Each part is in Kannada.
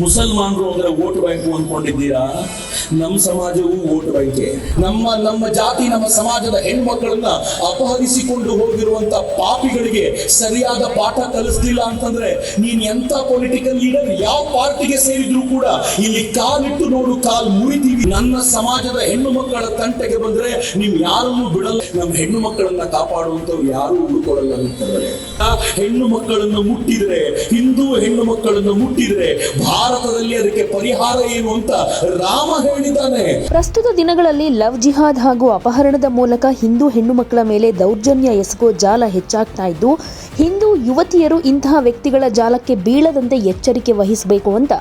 ಮುಸಲ್ಮಾನರು ಅಂದ್ರೆ ವೋಟ್ ಬ್ಯಾಂಕು ಅಂದ್ಕೊಂಡಿದ್ದೀರಾ? ನಮ್ಮ ಸಮಾಜವು ವೋಟ್ ಬ್ಯಾಂಕೆ. ನಮ್ಮ ಜಾತಿ, ನಮ್ಮ ಸಮಾಜದ ಹೆಣ್ಮಕ್ಕಳನ್ನ ಅಪಹರಿಸಿಕೊಂಡು ಹೋಗಿರುವಂತ ಪಾಪಿಗಳಿಗೆ ಸರಿಯಾದ ಪಾಠ ಕಲಿಸ್ತಿಲ್ಲ ಅಂತಂದ್ರೆ ನೀನ್ ಎಂತ ಪೊಲಿಟಿಕಲ್ ಲೀಡರ್, ಯಾವ ಪಾರ್ಟಿಗೆ ಸೇರಿದ್ರು ಕೂಡ ಇಲ್ಲಿ ಕಾಲಿಟ್ಟು ನೋಡು, ಕಾಲ್ ಮುರಿತೀವಿ. ನನ್ನ ಸಮಾಜದ ಹೆಣ್ಣು ಮಕ್ಕಳ ತಂಟೆಗೆ ಬಂದ್ರೆ ನೀವು ಯಾರನ್ನು ಬಿಡಲ್ಲ. ನಮ್ಮ ಹೆಣ್ಣು ಮಕ್ಕಳನ್ನ ಕಾಪಾಡುವಂತವ್ರು ಯಾರು ಉಳ್ಕೊಳ್ಳಲ್ಲ ಅಂತಾರೆ. ಹೆಣ್ಣು ಮಕ್ಕಳನ್ನು ಮುಟ್ಟಿದ್ರೆ, ಹಿಂದೂ ಹೆಣ್ಣು ಮಕ್ಕಳನ್ನು ಮುಟ್ಟಿದ್ರೆ ಭಾರತದಲ್ಲಿ ಅದಕ್ಕೆ ಪರಿಹಾರ ಏನು ಅಂತ ರಾಮ ಹೇಳಿದ್ದಾನೆ. ಪ್ರಸ್ತುತ ದಿನಗಳಲ್ಲಿ ಲವ್ ಜಿಹಾದ್ ಹಾಗೂ ಅಪಹರಣದ ಮೂಲಕ ಹಿಂದೂ ಹೆಣ್ಣು ಮಕ್ಕಳ ಮೇಲೆ ದೌರ್ಜನ್ಯ ಎಸಗೋ ಜಾಲ ಹೆಚ್ಚಾಗ್ತಾ ಇದ್ದು, ಹಿಂದೂ ಯುವತಿಯರು ಇಂತಹ ವ್ಯಕ್ತಿಗಳ ಜಾಲಕ್ಕೆ ಬೀಳದಂತೆ ಎಚ್ಚರಿಕೆ ವಹಿಸಬೇಕು ಅಂತ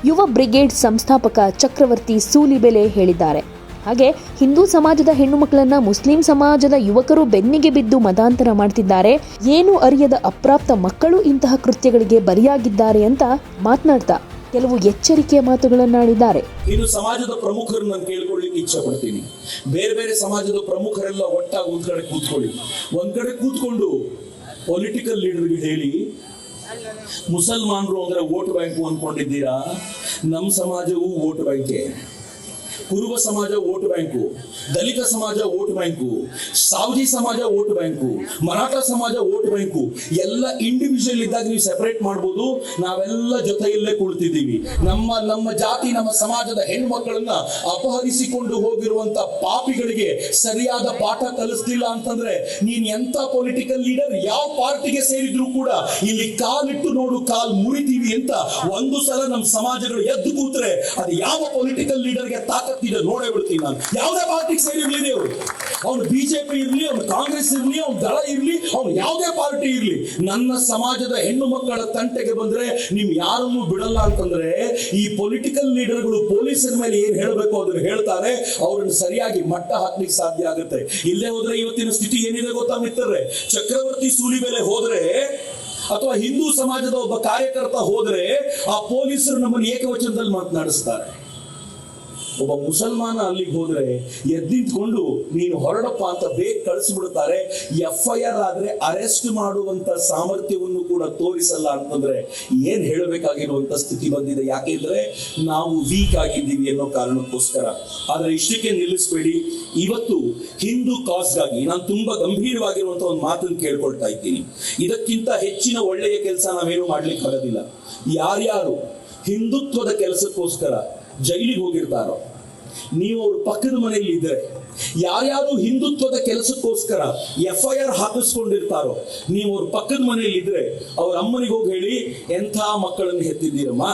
ಯುವ ಬ್ರಿಗೇಡ್ ಸಂಸ್ಥಾಪಕ ಚಕ್ರವರ್ತಿ ಸೂಲಿಬೆಲೆ ಹೇಳಿದ್ದಾರೆ. ಹಾಗೆ ಹಿಂದೂ ಸಮಾಜದ ಹೆಣ್ಣು ಮಕ್ಕಳನ್ನ ಮುಸ್ಲಿಂ ಸಮಾಜದ ಯುವಕರು ಬೆನ್ನಿಗೆ ಬಿದ್ದು ಮತಾಂತರ ಮಾಡ್ತಿದ್ದಾರೆ, ಏನು ಅರಿಯದ ಅಪ್ರಾಪ್ತ ಮಕ್ಕಳು ಇಂತಹ ಕೃತ್ಯಗಳಿಗೆ ಬಲಿಯಾಗಿದ್ದಾರೆ ಅಂತ ಮಾತನಾಡ್ತಾ ಕೆಲವು ಎಚ್ಚರಿಕೆಯ ಮಾತುಗಳನ್ನಾಡಿದ್ದಾರೆ. ಇನ್ನು ಸಮಾಜದ ಪ್ರಮುಖರು ನಾನು ಕೇಳ್ಕೊಳ್ಳಿಕ್ಕೆ ಇಚ್ಛೆ ಪಡ್ತೀನಿ. ಬೇರೆ ಬೇರೆ ಸಮಾಜದ ಪ್ರಮುಖರೆಲ್ಲ ಒಟ್ಟಾಗಿ ಒಂದ್ ಕಡೆ ಕೂತ್ಕೊಳ್ಳಿ. ಒಂದ್ ಕಡೆ ಕೂತ್ಕೊಂಡು ಪೊಲಿಟಿಕಲ್ ಲೀಡರ್ಗೆ ಹೇಳಿ, ಮುಸಲ್ಮಾನರು ಅಂದ್ರೆ ವೋಟ್ ಬ್ಯಾಂಕು ಅಂದ್ಕೊಂಡಿದ್ದೀರಾ? ನಮ್ಮ ಸಮಾಜವು ವೋಟ್ ಬ್ಯಾಂಕೆ. ಕುರುಬ ಸಮಾಜ ವೋಟ್ ಬ್ಯಾಂಕು, ದಲಿತ ಸಮಾಜ ವೋಟ್ ಬ್ಯಾಂಕು, ಸಾವಜಿ ಸಮಾಜ ವೋಟ್ ಬ್ಯಾಂಕು, ಮರಾಠ ಸಮಾಜ ವೋಟ್ ಬ್ಯಾಂಕು. ಎಲ್ಲ ಇಂಡಿವಿಜುವಲ್ ಇದ್ದಾಗ ನೀವು ಸೆಪರೇಟ್ ಮಾಡ್ಬೋದು. ನಾವೆಲ್ಲ ಜೊತೆಯಲ್ಲೇ ಕುಳಿತಿದ್ದೀವಿ. ನಮ್ಮ ಜಾತಿ, ನಮ್ಮ ಸಮಾಜದ ಹೆಣ್ಮಕ್ಕಳನ್ನ ಅಪಹರಿಸಿಕೊಂಡು ಹೋಗಿರುವಂತ ಪಾಪಿಗಳಿಗೆ ಸರಿಯಾದ ಪಾಠ ಕಲಿಸ್ತಿಲ್ಲ ಅಂತಂದ್ರೆ ನೀನ್ ಎಂತ ಪೊಲಿಟಿಕಲ್ ಲೀಡರ್, ಯಾವ ಪಾರ್ಟಿಗೆ ಸೇರಿದ್ರು ಕೂಡ ಇಲ್ಲಿ ಕಾಲಿಟ್ಟು ನೋಡು, ಕಾಲ್ ಮುರಿತೀವಿ ಅಂತ ಒಂದು ಸಲ ನಮ್ಮ ಸಮಾಜಗಳು ಎದ್ದು ಕೂತ್ರೆ ಅದು ಯಾವ ಪೊಲಿಟಿಕಲ್ ಲೀಡರ್ಗೆ ತಾಕತ್ತಿದೆ ನೋಡೇ ಬಿಡ್ತೀನಿ ನಾನು. ಯಾವುದೇ ಪಾರ್ಟಿಗೆ ಸೇರಿರ್ಲಿ, ನೀವು ಅವನು ಬಿಜೆಪಿ ಇರ್ಲಿ, ಅವನು ಕಾಂಗ್ರೆಸ್ ಇರ್ಲಿ, ಅವ್ನು ದಳ ಇರ್ಲಿ, ಅವ್ನು ಯಾವುದೇ ಪಾರ್ಟಿ ಇರ್ಲಿ, ನನ್ನ ಸಮಾಜದ ಹೆಣ್ಣು ಮಕ್ಕಳ ತಂಟೆಗೆ ಬಂದ್ರೆ ನೀವು ಯಾರನ್ನು ಬಿಡಲ್ಲ ಅಂತಂದ್ರೆ ಈ ಪೊಲಿಟಿಕಲ್ ಲೀಡರ್ಗಳು ಪೊಲೀಸರ ಮೇಲೆ ಏನ್ ಹೇಳಬೇಕು ಅದನ್ನು ಹೇಳ್ತಾರೆ, ಅವ್ರನ್ನ ಸರಿಯಾಗಿ ಮಟ್ಟ ಹಾಕ್ಲಿಕ್ಕೆ ಸಾಧ್ಯ ಆಗುತ್ತೆ. ಇಲ್ಲೇ ಹೋದ್ರೆ ಇವತ್ತಿನ ಸ್ಥಿತಿ ಏನಿದೆ ಗೊತ್ತಾ ಮಿತ್ರರೇ? ಚಕ್ರವರ್ತಿ ಸೂಲಿಬೆಲೆ ಹೋದ್ರೆ ಅಥವಾ ಹಿಂದೂ ಸಮಾಜದ ಒಬ್ಬ ಕಾರ್ಯಕರ್ತ ಹೋದ್ರೆ ಆ ಪೊಲೀಸರು ನಮ್ಮನ್ನು ಏಕವಚನದಲ್ಲಿ ಮಾತನಾಡಿಸ್ತಾರೆ. ಒಬ್ಬ ಮುಸಲ್ಮಾನ ಅಲ್ಲಿಗೆ ಹೋದ್ರೆ ಎದ್ದಿದ್ಕೊಂಡು ನೀನು ಹೊರಡಪ್ಪ ಅಂತ ಬೇಗ ಕಳಿಸ್ಬಿಡ್ತಾರೆ. FIR ಆದ್ರೆ ಅರೆಸ್ಟ್ ಮಾಡುವಂತ ಸಾಮರ್ಥ್ಯವನ್ನು ಕೂಡ ತೋರಿಸಲ್ಲ ಅಂತಂದ್ರೆ ಏನ್ ಹೇಳಬೇಕಾಗಿರುವಂತ ಸ್ಥಿತಿ ಬಂದಿದೆ. ಯಾಕೆಂದ್ರೆ ನಾವು ವೀಕ್ ಆಗಿದ್ದೀವಿ ಅನ್ನೋ ಕಾರಣಕ್ಕೋಸ್ಕರ. ಆದ್ರೆ ಇಷ್ಟಕ್ಕೆ ನಿಲ್ಲಿಸಬೇಡಿ. ಇವತ್ತು ಹಿಂದೂ ಕಾಸ್ಗಾಗಿ ನಾನು ತುಂಬಾ ಗಂಭೀರವಾಗಿರುವಂತ ಒಂದು ಮಾತನ್ನು ಕೇಳ್ಕೊಳ್ತಾ ಇದ್ದೀನಿ. ಇದಕ್ಕಿಂತ ಹೆಚ್ಚಿನ ಒಳ್ಳೆಯ ಕೆಲಸ ನಾವೇನು ಮಾಡ್ಲಿಕ್ಕೆ ಆಗೋದಿಲ್ಲ. ಯಾರ್ಯಾರು ಹಿಂದುತ್ವದ ಕೆಲಸಕ್ಕೋಸ್ಕರ ಜೈಲಿಗೆ ಹೋಗಿರ್ತಾರೋ, ನೀವು ಅವ್ರ ಪಕ್ಕದ ಮನೆಯಲ್ಲಿ ಇದ್ರೆ, ಯಾರ್ಯಾರು ಹಿಂದುತ್ವದ ಕೆಲಸಕ್ಕೋಸ್ಕರ FIR ಹಾಕಿಸ್ಕೊಂಡಿರ್ತಾರೋ, ನೀವು ಅವ್ರ ಪಕ್ಕದ ಮನೆಯಲ್ಲಿ ಇದ್ರೆ ಅವ್ರ ಅಮ್ಮನಿಗೆ ಹೋಗಿ ಹೇಳಿ, ಎಂಥ ಮಕ್ಕಳನ್ನು ಹೆತ್ತಿದ್ದೀರಮ್ಮ,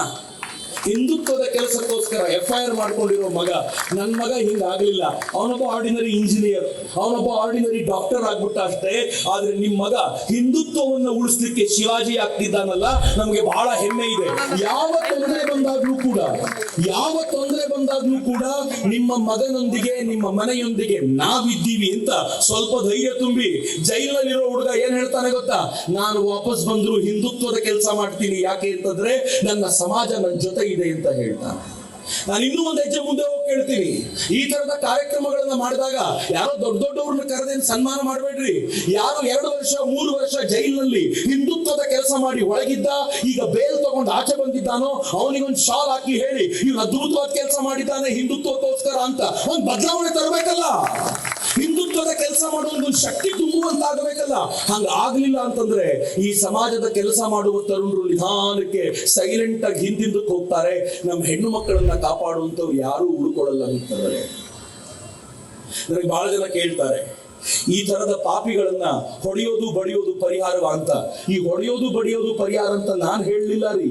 ಹಿಂದುತ್ವದ ಕೆಲಸಕ್ಕೋಸ್ಕರ FIR ಮಾಡ್ಕೊಂಡಿರೋ ಮಗ, ನನ್ನ ಮಗ ಹಿಂಗಾಗ್ಲಿಲ್ಲ, ಅವನೊಬ್ಬ ಆರ್ಡಿನರಿ ಇಂಜಿನಿಯರ್, ಅವನೊಬ್ಬ ಆರ್ಡಿನರಿ ಡಾಕ್ಟರ್ ಆಗ್ಬಿಟ್ಟ ಅಷ್ಟೇ, ಆದ್ರೆ ನಿಮ್ ಮಗ ಹಿಂದುತ್ವವನ್ನು ಉಳಿಸ್ಲಿಕ್ಕೆ ಶಿವಾಜಿ ಆಗ್ತಿದ್ದಾನಲ್ಲ, ನಮಗೆ ಬಹಳ ಹೆಮ್ಮೆ ಇದೆ. ಯಾವ ತೊಂದರೆ ಬಂದಾಗ್ಲೂ ಕೂಡ ನಿಮ್ಮ ಮಗನೊಂದಿಗೆ, ನಿಮ್ಮ ಮನೆಯೊಂದಿಗೆ ನಾವಿದ್ದೀವಿ ಅಂತ ಸ್ವಲ್ಪ ಧೈರ್ಯ ತುಂಬಿ. ಜೈಲಿನಲ್ಲಿರೋ ಹುಡುಗ ಏನ್ ಹೇಳ್ತಾನೆ ಗೊತ್ತಾ? ನಾನು ವಾಪಸ್ ಬಂದ್ರು ಹಿಂದುತ್ವದ ಕೆಲಸ ಮಾಡ್ತೀನಿ. ಯಾಕೆ ಅಂತಂದ್ರೆ ನನ್ನ ಸಮಾಜ ನನ್ನ ಜೊತೆ ಇದೆ ಅಂತ ಹೇಳ್ತಾನೆ. ನಾನು ಇನ್ನೂ ಒಂದು ಹೆಜ್ಜೆ ಮುಂದೆ ಹೋಗಿ ಕೇಳ್ತೀನಿ, ಈ ತರದ ಕಾರ್ಯಕ್ರಮಗಳನ್ನ ಮಾಡಿದಾಗ ಯಾರೋ ದೊಡ್ಡವ್ರನ್ನ ಕರೆದೇನು ಸನ್ಮಾನ ಮಾಡಬೇಡ್ರಿ. ಯಾರು 2 ವರ್ಷ 3 ವರ್ಷ ಜೈಲಿನಲ್ಲಿ ಹಿಂದುತ್ವದ ಕೆಲಸ ಮಾಡಿ ಒಳಗಿದ್ದ, ಈಗ ಬೇಲ್ ತಗೊಂಡು ಆಚೆ ಬಂದಿದ್ದಾನೋ, ಅವನಿಗೊಂದು ಶಾಲ್ ಹಾಕಿ ಹೇಳಿ ಇವ್ನು ಅದ್ಭುತವಾದ ಕೆಲಸ ಮಾಡಿದ್ದಾನೆ ಹಿಂದುತ್ವಕ್ಕೋಸ್ಕರ ಅಂತ ಒಂದು ಬದಲಾವಣೆ ತರಬೇಕಲ್ಲ. ಹಿಂದುತ್ವದ ಕೆಲಸ ಮಾಡುವ ಶಕ್ತಿ ತುಂಬುವಂತಾಗಬೇಕಲ್ಲ. ಹಂಗ ಆಗ್ಲಿಲ್ಲ ಅಂತಂದ್ರೆ ಈ ಸಮಾಜದ ಕೆಲಸ ಮಾಡುವ ತರುಣರು ನಿಧಾನಕ್ಕೆ ಸೈಲೆಂಟ್ ಆಗಿ ಹಿಂದಿಂದಕ್ಕೆ ಹೋಗ್ತಾರೆ. ನಮ್ಮ ಹೆಣ್ಣು ಮಕ್ಕಳನ್ನ ಕಾಪಾಡುವಂತವ್ರು ಯಾರು ಉಳ್ಕೊಳ್ಳಲ್ಲ ಅಂತಾರೆ. ನನಗೆ ಬಹಳ ಜನ ಕೇಳ್ತಾರೆ, ಈ ತರದ ಪಾಪಿಗಳನ್ನ ಹೊಡೆಯೋದು ಬಡಿಯೋದು ಪರಿಹಾರವ ಅಂತ. ಈ ಹೊಡೆಯೋದು ಬಡಿಯೋದು ಪರಿಹಾರ ಅಂತ ನಾನು ಹೇಳಲಿಲ್ಲ ರೀ.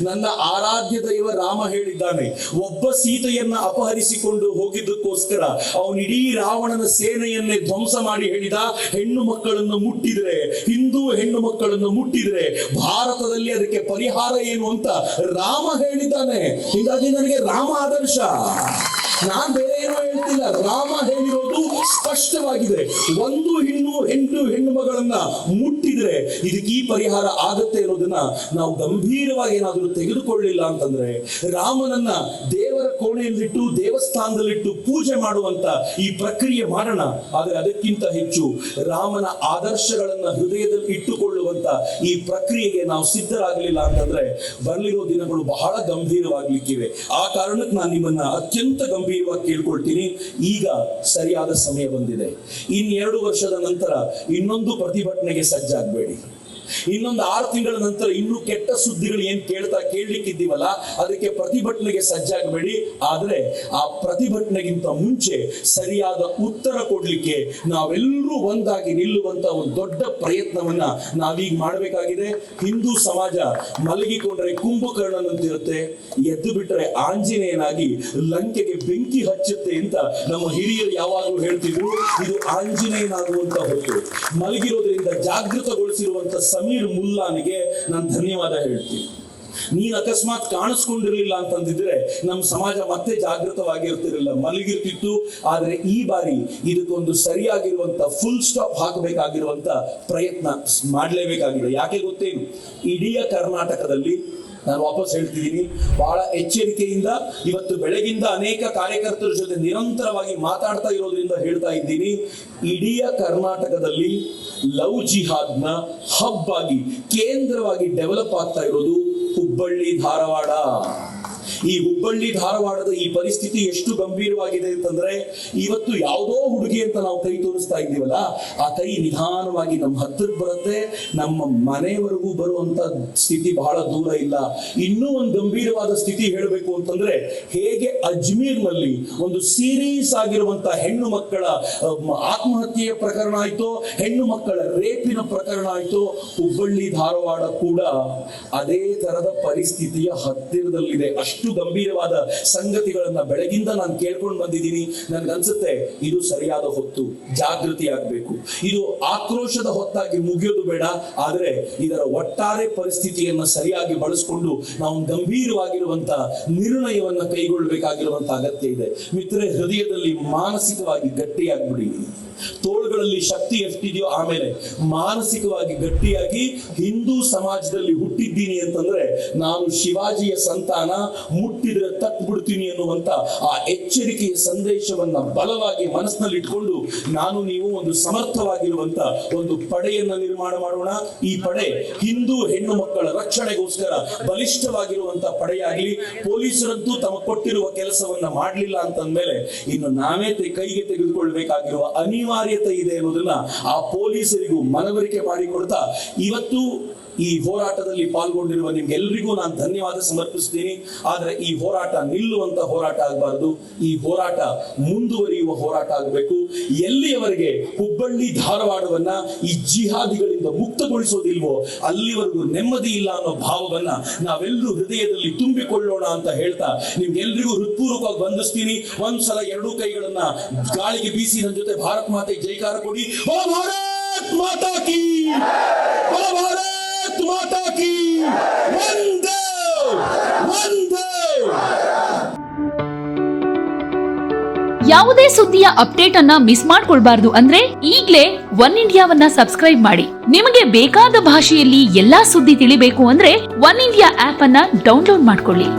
ನನ್ನ ಆರಾಧ್ಯ ದೈವ ರಾಮ ಹೇಳಿದ್ದಾನೆ. ಒಬ್ಬ ಸೀತೆಯನ್ನ ಅಪಹರಿಸಿಕೊಂಡು ಹೋಗಿದ್ದಕ್ಕೋಸ್ಕರ ಅವನಿಡೀ ರಾವಣನ ಸೇನೆಯನ್ನೇ ಧ್ವಂಸ ಮಾಡಿ ಹೇಳಿದ, ಹೆಣ್ಣು ಮಕ್ಕಳನ್ನು ಮುಟ್ಟಿದ್ರೆ, ಹಿಂದೂ ಹೆಣ್ಣು ಮಕ್ಕಳನ್ನು ಮುಟ್ಟಿದ್ರೆ ಭಾರತದಲ್ಲಿ ಅದಕ್ಕೆ ಪರಿಹಾರ ಏನು ಅಂತ ರಾಮ ಹೇಳಿದ್ದಾನೆ. ಹೀಗಾಗಿ ನನಗೆ ರಾಮ ಆದರ್ಶ, ನಾನ್ ಬೇರೆ ಏನೋ ಹೇಳ್ತಿಲ್ಲ. ರಾಮ ಹೇಳಿರೋದು ಸ್ಪಷ್ಟವಾಗಿದೆ. ಒಂದು ಹೆಣ್ಣು ಮಗಳನ್ನ ಮುಟ್ಟಿದ್ರೆ ಇದಕ್ಕೆ ಈ ಪರಿಹಾರ ಆಗತ್ತೆ ಅನ್ನೋದನ್ನ ನಾವು ಗಂಭೀರವಾಗಿ ಏನಾದ್ರೂ ತೆಗೆದುಕೊಳ್ಳಿಲ್ಲ ಅಂತಂದ್ರೆ, ರಾಮನನ್ನ ದೇವರ ಕೋಣೆಯಲ್ಲಿಟ್ಟು ದೇವಸ್ಥಾನದಲ್ಲಿಟ್ಟು ಪೂಜೆ ಮಾಡುವಂತ ಈ ಪ್ರಕ್ರಿಯೆ ಮಾಡೋಣ. ಆದರೆ ಅದಕ್ಕಿಂತ ಹೆಚ್ಚು ರಾಮನ ಆದರ್ಶಗಳನ್ನ ಹೃದಯದಲ್ಲಿ ಇಟ್ಟುಕೊಳ್ಳುವಂತ ಈ ಪ್ರಕ್ರಿಯೆಗೆ ನಾವು ಸಿದ್ಧರಾಗಲಿಲ್ಲ ಅಂತಂದ್ರೆ ಬರಲಿರೋ ದಿನಗಳು ಬಹಳ ಗಂಭೀರವಾಗ್ಲಿಕ್ಕಿವೆ. ಆ ಕಾರಣಕ್ಕೆ ನಾನು ನಿಮ್ಮನ್ನ ಅತ್ಯಂತ ಗಂಭೀರವಾಗಿ ಕೇಳ್ಕೊಳ್ತೀನಿ, ಈಗ ಸರಿಯಾದ ಸಮಯ ಬಂದಿದೆ. 2 ವರ್ಷದ ನಂತರ ಇನ್ನೊಂದು ಪ್ರತಿಭಟನೆಗೆ ಸಜ್ಜಾಗಬೇಡಿ. ಇನ್ನೊಂದು 6 ತಿಂಗಳ ನಂತರ ಇನ್ನೂ ಕೆಟ್ಟ ಸುದ್ದಿಗಳು ಏನ್ ಕೇಳಲಿಕ್ಕಿದ್ದೀವಲ್ಲ ಅದಕ್ಕೆ ಪ್ರತಿಭಟನೆಗೆ ಸಜ್ಜಾಗಬೇಡಿ. ಆದ್ರೆ ಆ ಪ್ರತಿಭಟನೆಗಿಂತ ಮುಂಚೆ ಸರಿಯಾದ ಉತ್ತರ ಕೊಡ್ಲಿಕ್ಕೆ ನಾವೆಲ್ಲರೂ ಒಂದಾಗಿ ನಿಲ್ಲುವಂತ ಒಂದು ದೊಡ್ಡ ಪ್ರಯತ್ನವನ್ನ ನಾವೀಗ ಮಾಡಬೇಕಾಗಿದೆ. ಹಿಂದೂ ಸಮಾಜ ಮಲಗಿಕೊಂಡ್ರೆ ಕುಂಭಕರ್ಣನಂತಿರುತ್ತೆ, ಎದ್ದು ಬಿಟ್ಟರೆ ಆಂಜನೇಯನಾಗಿ ಲಂಕೆಗೆ ಬೆಂಕಿ ಹಚ್ಚುತ್ತೆ ಅಂತ ನಮ್ಮ ಹಿರಿಯರು ಯಾವಾಗಲೂ ಹೇಳ್ತಿದ್ರು. ಇದು ಆಂಜನೇಯನಾಗುವಂತ ಹೊತ್ತು. ಮಲಗಿರೋದ್ರಿಂದ ಜಾಗೃತಗೊಳಿಸಿರುವಂತ ಸಮೀರ್ ಮುಲ್ಲಾನಿಗೆ ನಾನು ಧನ್ಯವಾದ ಹೇಳ್ತೀನಿ. ನೀನ್ ಅಕಸ್ಮಾತ್ ಕಾಣಿಸ್ಕೊಂಡಿರ್ಲಿಲ್ಲ ಅಂತಂದಿದ್ರೆ ನಮ್ಮ ಸಮಾಜ ಮತ್ತೆ ಜಾಗೃತವಾಗಿರ್ತಿರಲಿಲ್ಲ, ಮಲಗಿರ್ತಿತ್ತು. ಆದ್ರೆ ಈ ಬಾರಿ ಇದಕ್ಕೊಂದು ಸರಿಯಾಗಿರುವಂತ ಫುಲ್ ಸ್ಟಾಪ್ ಹಾಕಬೇಕಾಗಿರುವಂತ ಪ್ರಯತ್ನ ಮಾಡಲೇಬೇಕಾಗಿದೆ. ಯಾಕೆ ಗೊತ್ತೇನು, ಇಡೀ ಕರ್ನಾಟಕದಲ್ಲಿ ನಾನು ವಾಪಸ್ ಹೇಳ್ತಿದ್ದೀನಿ, ಬಹಳ ಎಚ್ಚರಿಕೆಯಿಂದ ಇವತ್ತು ಬೆಳಗಿಂದ ಅನೇಕ ಕಾರ್ಯಕರ್ತರ ಜೊತೆ ನಿರಂತರವಾಗಿ ಮಾತಾಡ್ತಾ ಇರೋದ್ರಿಂದ ಹೇಳ್ತಾ ಇದ್ದೀನಿ, ಇಡೀ ಕರ್ನಾಟಕದಲ್ಲಿ ಲವ್ ಜಿಹಾದ್ನ ಹಬ್ ಆಗಿ ಕೇಂದ್ರವಾಗಿ ಡೆವಲಪ್ ಆಗ್ತಾ ಇರೋದು ಹುಬ್ಬಳ್ಳಿ ಧಾರವಾಡ. ಈ ಹುಬ್ಬಳ್ಳಿ ಧಾರವಾಡದ ಈ ಪರಿಸ್ಥಿತಿ ಎಷ್ಟು ಗಂಭೀರವಾಗಿದೆ ಅಂತಂದ್ರೆ, ಇವತ್ತು ಯಾವುದೋ ಹುಡುಗಿ ಅಂತ ನಾವು ಕೈ ತೋರಿಸ್ತಾ ಇದ್ದೀವಲ್ಲ, ಆ ಕೈ ನಿಧಾನವಾಗಿ ನಮ್ಮ ಹತ್ತಿರಕ್ಕೆ ಬರುತ್ತೆ, ನಮ್ಮ ಮನೆಯವರೆಗೂ ಬರುವಂತ ಸ್ಥಿತಿ ಬಹಳ ದೂರ ಇಲ್ಲ. ಇನ್ನೂ ಒಂದು ಗಂಭೀರವಾದ ಸ್ಥಿತಿ ಹೇಳಬೇಕು ಅಂತಂದ್ರೆ, ಹೇಗೆ ಅಜ್ಮೀರ್ನಲ್ಲಿ ಒಂದು ಸೀರೀಸ್ ಆಗಿರುವಂತ ಹೆಣ್ಣು ಮಕ್ಕಳ ಆತ್ಮಹತ್ಯೆಯ ಪ್ರಕರಣ ಆಯ್ತು, ಹೆಣ್ಣು ಮಕ್ಕಳ ರೇಪಿನ ಪ್ರಕರಣ ಆಯ್ತು, ಹುಬ್ಬಳ್ಳಿ ಧಾರವಾಡ ಕೂಡ ಅದೇ ತರದ ಪರಿಸ್ಥಿತಿಯ ಹತ್ತಿರದಲ್ಲಿದೆ. ಅಷ್ಟು ಗಂಭೀರವಾದ ಸಂಗತಿಗಳನ್ನ ಬೆಳಗಿಂದ ನಾನು ಕೇಳ್ಕೊಂಡು ಬಂದಿದ್ದೀನಿ. ನನ್ಗನ್ಸುತ್ತೆ ಇದು ಸರಿಯಾದ ಹೊತ್ತು, ಜಾಗೃತಿ ಆಗ್ಬೇಕು. ಇದು ಆಕ್ರೋಶದ ಹೊತ್ತಾಗಿ ಮುಗಿಯೋದು ಬೇಡ, ಆದ್ರೆ ಇದರ ಒಟ್ಟಾರೆ ಪರಿಸ್ಥಿತಿಯನ್ನ ಸರಿಯಾಗಿ ಬಳಸಿಕೊಂಡು ನಾವು ಗಂಭೀರವಾಗಿರುವಂತ ನಿರ್ಣಯವನ್ನ ಕೈಗೊಳ್ಳಬೇಕಾಗಿರುವಂತ ಅಗತ್ಯ ಇದೆ. ಮಿತ್ರರೇ, ಹೃದಯದಲ್ಲಿ ಮಾನಸಿಕವಾಗಿ ಗಟ್ಟಿಯಾಗ್ಬಿಡಿ. ತೋಳುಗಳಲ್ಲಿ ಶಕ್ತಿ ಎಷ್ಟಿದೆಯೋ ಆಮೇಲೆ ಮಾನಸಿಕವಾಗಿ ಗಟ್ಟಿಯಾಗಿ ಹಿಂದೂ ಸಮಾಜದಲ್ಲಿ ಹುಟ್ಟಿದ್ದೀನಿ ಅಂತಂದ್ರೆ ನಾನು ಶಿವಾಜಿಯ ಸಂತಾನ, ಮುಟ್ಟಿದ್ರೆ ತಕ್ಬಿಡ್ತೀನಿ ಅನ್ನುವಂತ ಆ ಎಚ್ಚರಿಕೆಯ ಸಂದೇಶವನ್ನ ಬಲವಾಗಿ ಮನಸ್ಸಿನಲ್ಲಿ ಇಟ್ಕೊಂಡು ನಾನು ನೀವು ಒಂದು ಸಮರ್ಥವಾಗಿರುವಂತ ಒಂದು ಪಡೆಯನ್ನ ನಿರ್ಮಾಣ ಮಾಡೋಣ. ಈ ಪಡೆ ಹಿಂದೂ ಹೆಣ್ಣು ಮಕ್ಕಳ ರಕ್ಷಣೆಗೋಸ್ಕರ ಬಲಿಷ್ಠವಾಗಿರುವಂತ ಪಡೆಯಾಗಲಿ. ಪೊಲೀಸರಂತೂ ತಮ್ಮ ಕೊಟ್ಟಿರುವ ಕೆಲಸವನ್ನ ಮಾಡಲಿಲ್ಲ ಅಂತಂದ್ಮೇಲೆ ಇನ್ನು ನಾವೇ ಕೈಗೆ ತೆಗೆದುಕೊಳ್ಬೇಕಾಗಿರುವ ಅನಿವಾರ್ಯತೆ ಇದೆ ಅನ್ನೋದನ್ನ ಆ ಪೊಲೀಸರಿಗೂ ಮನವರಿಕೆ ಮಾಡಿಕೊಡ್ತಾ ಇವತ್ತು ಈ ಹೋರಾಟದಲ್ಲಿ ಪಾಲ್ಗೊಂಡಿರುವ ನಿಮ್ಗೆಲ್ರಿಗೂ ನಾನು ಧನ್ಯವಾದ ಸಮರ್ಪಿಸ್ತೀನಿ. ಆದ್ರೆ ಈ ಹೋರಾಟ ನಿಲ್ಲುವಂತ ಹೋರಾಟ ಆಗಬಾರದು, ಈ ಹೋರಾಟ ಮುಂದುವರಿಯುವ ಹೋರಾಟ ಆಗಬೇಕು. ಎಲ್ಲಿಯವರೆಗೆ ಹುಬ್ಬಳ್ಳಿ ಧಾರವಾಡವನ್ನ ಈ ಜಿಹಾದಿಗಳಿಂದ ಮುಕ್ತಗೊಳಿಸೋದಿಲ್ವೋ ಅಲ್ಲಿವರೆಗೂ ನೆಮ್ಮದಿ ಇಲ್ಲ ಅನ್ನೋ ಭಾವವನ್ನ ನಾವೆಲ್ಲರೂ ಹೃದಯದಲ್ಲಿ ತುಂಬಿಕೊಳ್ಳೋಣ ಅಂತ ಹೇಳ್ತಾ ನಿಮ್ಗೆಲ್ರಿಗೂ ಹೃತ್ಪೂರ್ವಕವಾಗಿ ವಂದಿಸ್ತೀನಿ. ಒಂದ್ಸಲ 2 ಕೈಗಳನ್ನ ಗಾಳಿಗೆ ಬೀಸಿ ನನ್ನ ಜೊತೆ ಭಾರತ್ ಮಾತೆ ಜೈಕಾರ ಕೊಡಿ. ಓ ಭಾರತ್ ಮಾತಾ ಕೀ, ಓ ಭಾರತ್ ಮಾತಾ ಕೀ, ವಂದೇ ವಂದೇ. ಯಾವುದೇ ಸುದ್ದಿಯ ಅಪ್ಡೇಟ್ ಅನ್ನ ಮಿಸ್ ಮಾಡ್ಕೊಳ್ಬಾರ್ದು ಅಂದ್ರೆ ಈಗ್ಲೇ ಒನ್ ಇಂಡಿಯಾವನ್ನ ಸಬ್ಸ್ಕ್ರೈಬ್ ಮಾಡಿ. ನಿಮಗೆ ಬೇಕಾದ ಭಾಷೆಯಲ್ಲಿ ಎಲ್ಲಾ ಸುದ್ದಿ ತಿಳಿಬೇಕು ಅಂದ್ರೆ ಒನ್ ಇಂಡಿಯಾ ಆಪ್ ಅನ್ನ ಡೌನ್ಲೋಡ್ ಮಾಡ್ಕೊಳ್ಳಿ.